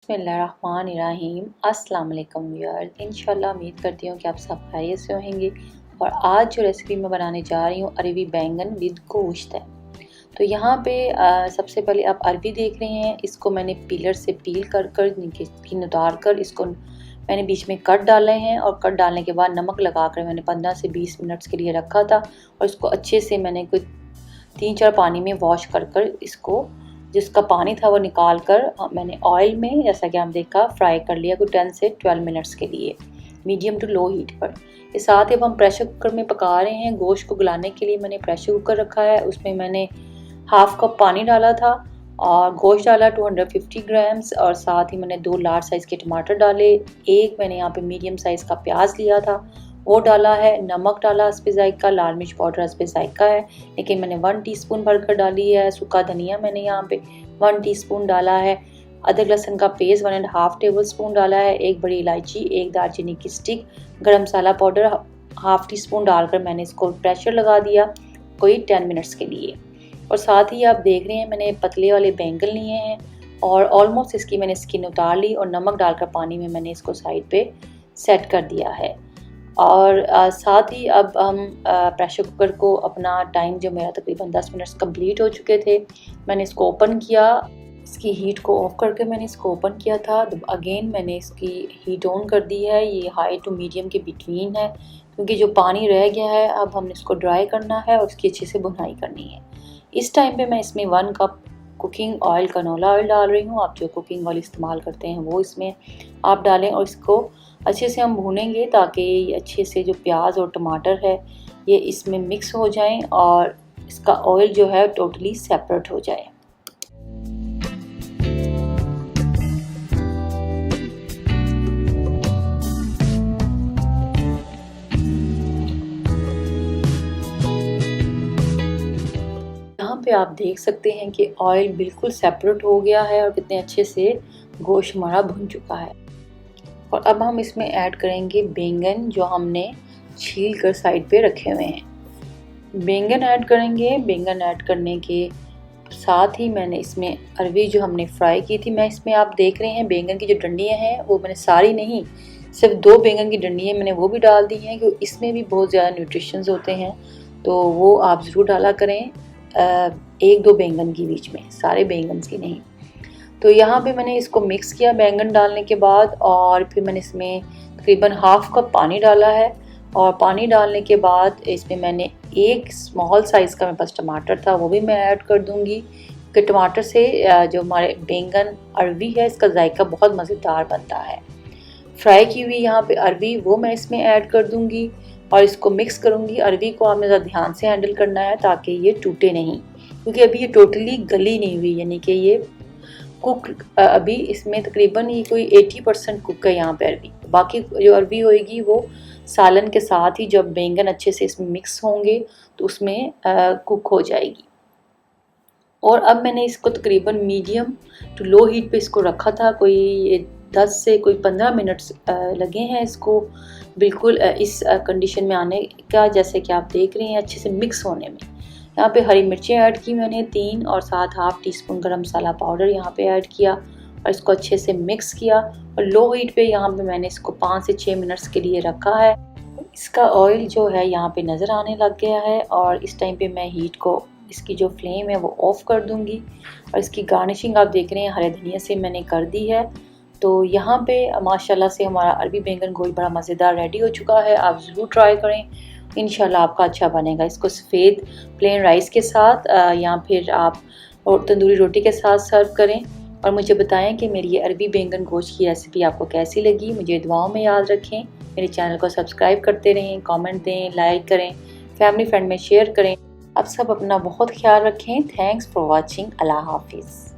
बिस्मिल्लाहिर्रहमानिर्रहीम। अस्सलाम वालेकुम व्यूअर्स। इंशाल्लाह उम्मीद करती हूँ कि आप सब खैरियत से होंगे। और आज जो रेसिपी मैं बनाने जा रही हूँ अरबी बैंगन विद गोश्त है। तो यहाँ पे सबसे पहले आप अरबी देख रहे हैं। इसको मैंने पीलर से पील कर स्किन उतार कर इसको मैंने बीच में कट डाले हैं और कट डालने के बाद नमक लगा कर मैंने 15 से 20 मिनट्स के लिए रखा था। और इसको अच्छे से मैंने कोई 3-4 पानी में वॉश कर इसको जिसका पानी था वो निकाल कर मैंने ऑयल में जैसा कि आप देखा फ्राई कर लिया कोई 10 से 12 मिनट्स के लिए मीडियम टू लो हीट पर। इस साथ ही अब हम प्रेशर कुकर में पका रहे हैं। गोश्त को गलाने के लिए मैंने प्रेशर कुकर रखा है। उसमें मैंने हाफ कप पानी डाला था और गोश्त डाला 250 ग्राम्स और साथ ही मैंने 2 लार्ज साइज़ के टमाटर डाले। एक मैंने यहाँ पे मीडियम साइज़ का प्याज लिया था वो डाला है। नमक डाला हस्बे जायका, लाल मिर्च पाउडर हस्बे जायका है लेकिन मैंने 1 टीस्पून भरकर डाली है। सूखा धनिया मैंने यहाँ पे 1 टीस्पून डाला है। अदरक लहसुन का पेस्ट 1.5 टेबल स्पून डाला है। एक बड़ी इलायची, एक दालचीनी की स्टिक, गरम मसाला पाउडर हाफ टी स्पून डालकर मैंने इसको प्रेशर लगा दिया कोई 10 मिनट्स के लिए। और साथ ही आप देख रहे हैं मैंने पतले वाले बैंगन लिए हैं और ऑलमोस्ट इसकी मैंने स्किन उतार ली और नमक डालकर पानी में मैंने इसको साइड पे सेट कर दिया है। और साथ ही अब हम प्रेशर कुकर को अपना टाइम जो मेरा तकरीबन 10 मिनट्स कंप्लीट हो चुके थे, मैंने इसको ओपन किया। इसकी हीट को ऑफ करके मैंने इसको ओपन किया था। तो अगेन मैंने इसकी हीट ऑन कर दी है। ये हाई टू मीडियम के बिटवीन है क्योंकि जो पानी रह गया है अब हमने इसको ड्राई करना है और उसकी अच्छे से भुनाई करनी है। इस टाइम पे मैं इसमें 1 cup cooking oil, canola oil डाल रही हूँ। आप जो कुकिंग ऑयल इस्तेमाल करते हैं वो इसमें आप डालें और इसको अच्छे से हम भूनेंगे ताकि ये अच्छे से जो प्याज और टमाटर है ये इसमें मिक्स हो जाएं और इसका ऑयल जो है टोटली सेपरेट हो जाए। यहाँ पे आप देख सकते हैं कि ऑयल बिल्कुल सेपरेट हो गया है और कितने अच्छे से गोश्त हमारा भुन चुका है। और अब हम इसमें ऐड करेंगे बैंगन जो हमने छील कर साइड पे रखे हुए हैं। बैंगन ऐड करेंगे। बैंगन ऐड करने के साथ ही मैंने इसमें अरबी जो हमने फ्राई की थी मैं इसमें आप देख रहे हैं बैंगन की जो डंडियाँ हैं वो मैंने सारी नहीं, सिर्फ 2 बैंगन की डंडियाँ मैंने वो भी डाल दी हैं क्योंकि इसमें भी बहुत ज़्यादा न्यूट्रिशंस होते हैं तो वो आप ज़रूर डाला करें 1-2 बैंगन के बीच में, सारे बैंगन की नहीं। तो यहाँ पे मैंने इसको मिक्स किया बैंगन डालने के बाद और फिर मैंने इसमें तकरीबन हाफ कप पानी डाला है। और पानी डालने के बाद इसमें मैंने एक स्मॉल साइज़ का मेरे पास टमाटर था वो भी मैं ऐड कर दूँगी कि टमाटर से जो हमारे बैंगन अरबी है इसका जायका बहुत मज़ेदार बनता है। फ्राई की हुई यहाँ पे अरबी वो मैं इसमें ऐड कर दूँगी और इसको मिक्स करूँगी। अरबी को आपने ज़रा ध्यान से हैंडल करना है ताकि ये टूटे नहीं क्योंकि अभी ये टोटली गली नहीं हुई, यानी कि ये कुक अभी इसमें तकरीबन ये कोई 80% कुक है यहाँ पे अरबी। बाकी जो अरबी होएगी वो सालन के साथ ही जब बैंगन अच्छे से इसमें मिक्स होंगे तो उसमें कुक हो जाएगी। और अब मैंने इसको तकरीबन मीडियम टू लो हीट पे इसको रखा था। कोई 10 से कोई 15 मिनट्स लगे हैं इसको बिल्कुल इस कंडीशन में आने का, जैसे कि आप देख रहे हैं अच्छे से मिक्स होने में। यहाँ पे हरी मिर्चें ऐड की मैंने 3 और साथ हाफ टी स्पून गरम मसाला पाउडर यहाँ पे ऐड किया और इसको अच्छे से मिक्स किया। और लो हीट पे यहाँ पे मैंने इसको 5 से 6 मिनट्स के लिए रखा है। इसका ऑयल जो है यहाँ पे नज़र आने लग गया है और इस टाइम पे मैं हीट को इसकी जो फ्लेम है वो ऑफ़ कर दूँगी। और इसकी गार्निशिंग आप देख रहे हैं हरे धनिया से मैंने कर दी है। तो यहाँ पे माशाल्लाह से हमारा अरबी बैंगन गोश्त बड़ा मज़ेदार रेडी हो चुका है। आप ज़रूर ट्राई करें, इंशाल्लाह आपका अच्छा बनेगा। इसको सफ़ेद प्लेन राइस के साथ या फिर आप और तंदूरी रोटी के साथ सर्व करें और मुझे बताएं कि मेरी ये अरबी बैंगन गोश्त की रेसिपी आपको कैसी लगी। मुझे दुआओं में याद रखें। मेरे चैनल को सब्सक्राइब करते रहें, कमेंट दें, लाइक करें, फैमिली फ्रेंड में शेयर करें। आप सब अपना बहुत ख्याल रखें। Thanks for watching. अल्लाह हाफिज़।